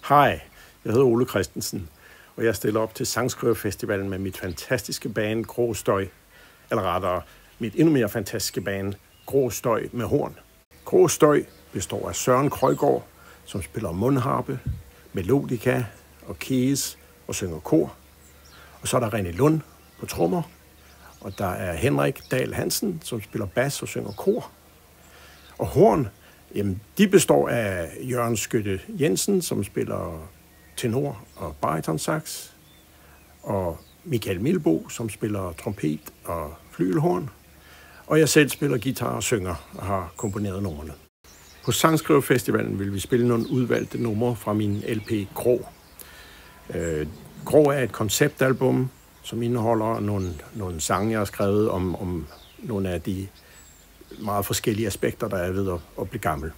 Hej, jeg hedder Ole Christensen, og jeg stiller op til Sangskriverfestivalen med mit fantastiske band Grå Støj, eller rettere mit endnu mere fantastiske band Grå Støj med horn. Grå Støj består af Søren Krøjgaard, som spiller mundharpe, melodika og keys og synger kor. Og så er der René Lund på trommer, og der er Henrik Dahl Hansen, som spiller bas og synger kor. Og horn, jamen, de består af Jørgen Skytte Jensen, som spiller tenor og baritonsax, og Michael Milbo, som spiller trompet og flygelhorn, og jeg selv spiller guitar og synger og har komponeret numrene. På Sangskriverfestivalen vil vi spille nogle udvalgte numre fra min LP Grå. Grå er et konceptalbum, som indeholder nogle sange, jeg har skrevet om nogle af de meget forskellige aspekter, der er ved at blive gammel.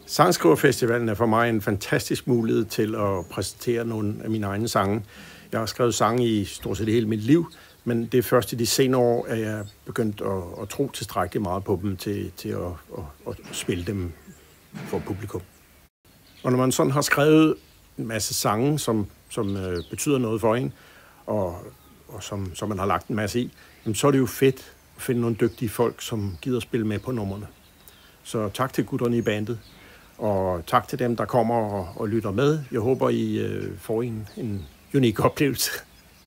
Sangskriverfestivalen er for mig en fantastisk mulighed til at præsentere nogle af mine egne sange. Jeg har skrevet sange i stort set hele mit liv, men det er først i de senere år, at jeg er begyndt at tro tilstrækkeligt meget på dem til at spille dem for publikum. Og når man sådan har skrevet en masse sange, som betyder noget for en, og som man har lagt en masse i, så er det jo fedt at finde nogle dygtige folk, som gider spille med på numrene. Så tak til gutterne i bandet, og tak til dem, der kommer og lytter med. Jeg håber, I får en unik oplevelse.